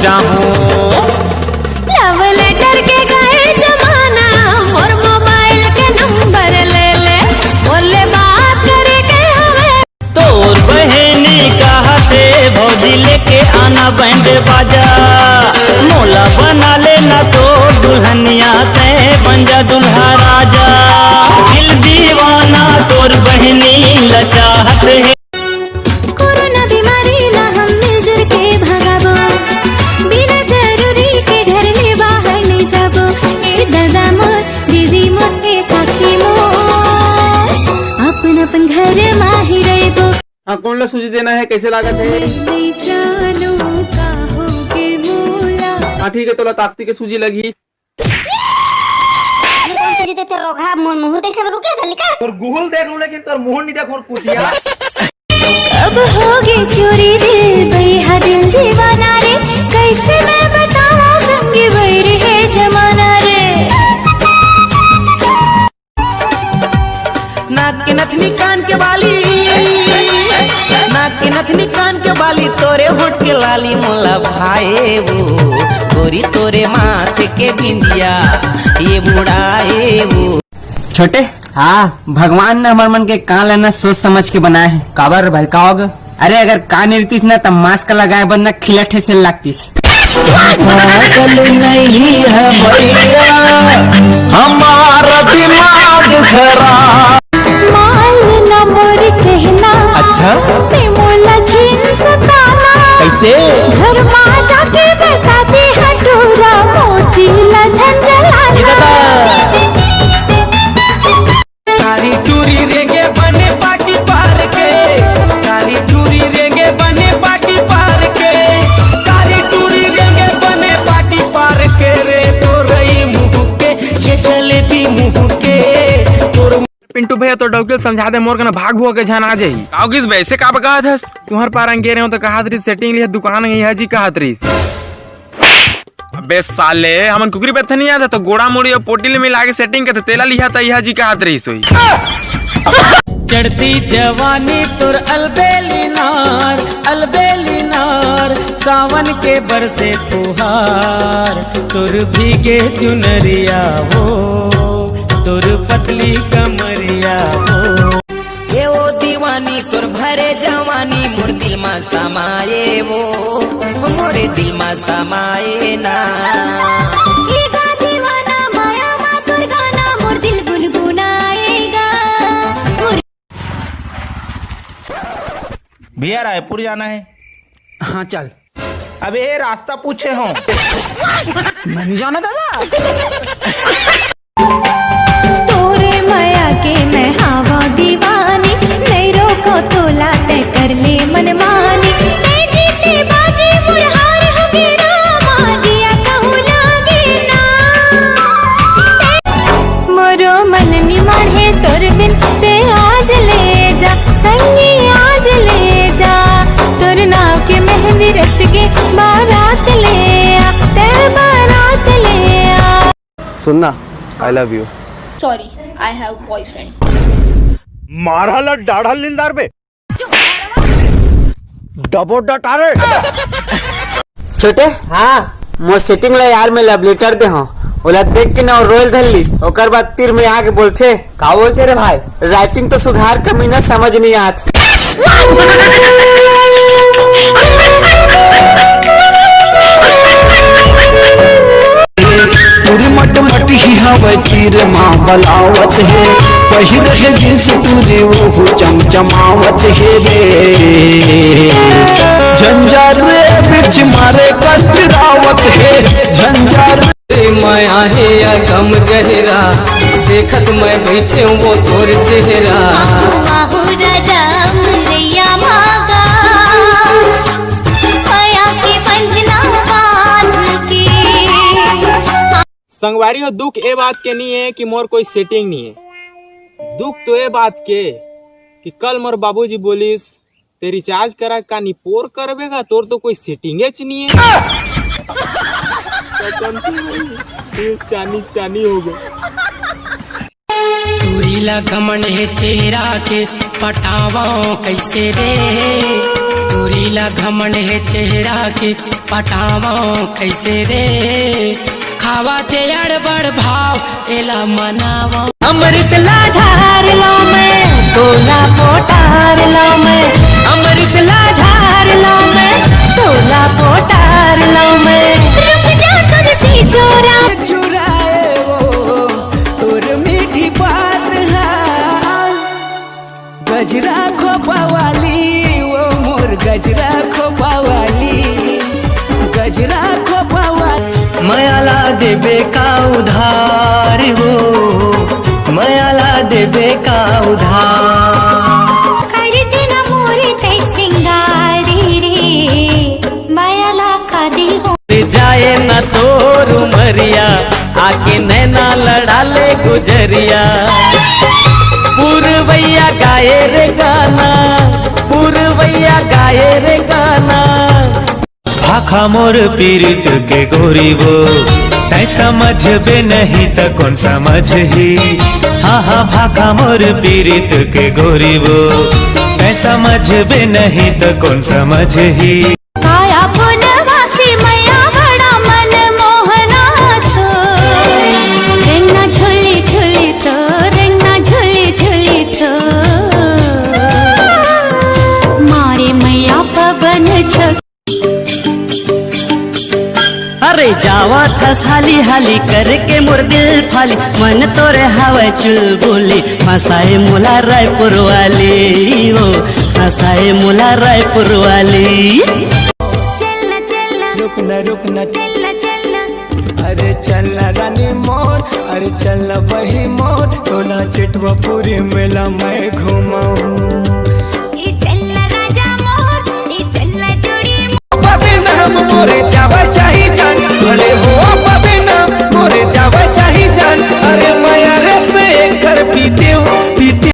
जाहूँ love letter के गए जमाना और मोबाइल के नंबर ले ले बोले बात करे के हमें तोर बहनी कहते भौजी लेके आना बैंड बाजा मोला बना लेना तो दुल्हनिया ते बन जा दुल्हा राजा दिल दीवाना तोर बहनी लचाहत है कोरोना बीमारी ना हम मिलजुल के भगाबो बिना जरूरी के घर ले बाहर नहीं जाबो ए दादा मोर दीदी मोर ए काकी मोर अपन अपन घर माही रहबो। हाँ कौन ला सूजी देना है, कैसे लागत है? नहीं जानो काहोगे मोला। हाँ ठीक है, तो ताकती के सूजी लगी सूजी देते रोगा मुंह देखे रुके था लिखा और गूगल देख लूं लेकिन तोर मुंह नहीं देखो कुटिया। अब होगे चोरी दिल भैया दिल दीवाना रे कैसे मैं बताऊं संगी वैर है जमाना रे। नाक के नथनी कान के बाली नाक के नथनी कान के बाली तोरे होठ के लाली मोला भाए वो गोरी तोरे माथे के बिंदिया ये बुढ़ाए वो। छोटे हाँ भगवान ने हमारे मन के कान लेना सोच समझ के बनाए है। काबर भाई का होगा? अरे अगर कान रहतीस ना तब मास्क लगाए बंदा खिलटे से लगतीस। नहीं है भैया हमारा दिमाग खराब माल ना मोर कहना अच्छा मोला जींस ताना कैसे घर मां जाके बताती हटूरा मोचीला झंझलाना कारी टूरी रेंगे बने पार्टी पार के कारी टूरी रेंगे बने पार्टी पार के कारी टूरी रेंगे बने पार्टी पार के रे तो रही मुंह के ये चले भी मुंह के तोर पिंटू भैया तो डॉक्टर समझा दे मोर के ना भाग भुआ के जान आ जाई। काऊ किस वैसे का बका थस तुम्हार पारंग गे रहे हो तो कहा रही सेटिंग लिए दुकान है यह जी कहा रही। अबे साले हमन कुकरी पे नहीं आता तो गोड़ा मोड़ी और पोटी में मिला के सेटिंग करते तेला लिया था यह जी कहा रही सोई। चढ़ती जवानी तुर अलबेली नार सावन के बरसे फुहार तुर भीगे चुनरिया वो तुर पतली कमरिया वो ये वो दीवानी तोर भरे जवानी मोर दिल में समाये वो मोरे दिल में समाये ना एगा दीवाना माया मा तोर गाना मोर दिल गुनगुनाएगा। भैया रायपुर जाना है। हाँ चल। अबे रास्ता पूछे हो नहीं जाना दादा। तोरे माया के मैं हवा दीवानी नहीं रोको तो लाते कर ले मनमानी नहीं जीते बाजी मुरहार होगे रामा जिया कहूँ लागे ना मोरो मन निमण है तोर बिन ते आज ले जा संगी आज ले जा तोर नाव के मेहंदी रच के बारात ले आ तेरे बारात ले आ। सुनना I love you. Sorry I have boyfriend. मारा डाढ़ा लिंदार बे डबो डटारे। छोटे हाँ मोर सेटिंग ला यार में लव लेटर दे हो ओला देख के ना और रोयल धरलीस ओकर बाद तीर में आके बोलते का बोलते रे भाई राइटिंग तो सुधार कमी ना समझ नहीं आत। पूरी मट मट ही हवा तीर माँ बलावत है पहिर है जिस पूरी वो चमचमावत है रे झंझार रे बिच मारे कस्तरावत है झंझार माया है या गम गहरा देखत मैं बैठे वो तोर चेहरा आहू राजा मुरैया मागा माया की बंधना बांध के। संगवारी हो दुख ए बात के नहीं है कि मोर कोई सेटिंग नहीं है। दुख तो ए बात के कि कल मोर बाबूजी बोलिस ते रिचार्ज करा का निपोर करबेगा तोर तो कोई सेटिंग है नहीं है। चानी चानी हो गए। चूड़ीला घमंड है चेहरा के पटावा कैसे रे गोरीला घमंड है चेहरा के पटावा कैसे रे खावा ते अड़बड़ भाव एला मनावा अमृत लाधार लो मैं तोला पोटार लो मैं अमृत लाधार लो मैं तोला पोटार लो मैं रुक जा तुलसी चोरा चुराए वो तोर मीठी बात है गजरा खोपावाली वो मोर गजरा खोपावाली गजरा खोपावाली मयाला देबे का उधार हो मयाला देबे का उधार कर देना मोरे तै सिंगारी रे मायाला का दीवा जाए न तोर उमरिया आके नैना लड़ा ले गुजरिया पूर्वैया गाए रे गाना पूर्वैया गाए रे गाना भाखा मोर पीरित के गोरी वो तै समझ बे नहीं त कौन समझ ही हाँ हाँ भाखा मोर पीरित के गोरी वो तै समझ बे नहीं त कौन समझ ही काया पुनवासी मैया बड़ा मन मोहना तो रेंगना झुली झुली तो रेंगना झुली झुली तो मारे मैया पवन छक अरे जावा थस हाली हाली करके मोर दिल फाली मन तोरे हवा चुलबुली फसाए मुला रायपुर वाली वो फसाए मुला रायपुर वाली चलना चलना रुकना चलना चलना अरे चलना रानी मोर अरे चलना वही मोर टोला चिटवा पूरी मेला मैं घुमाऊं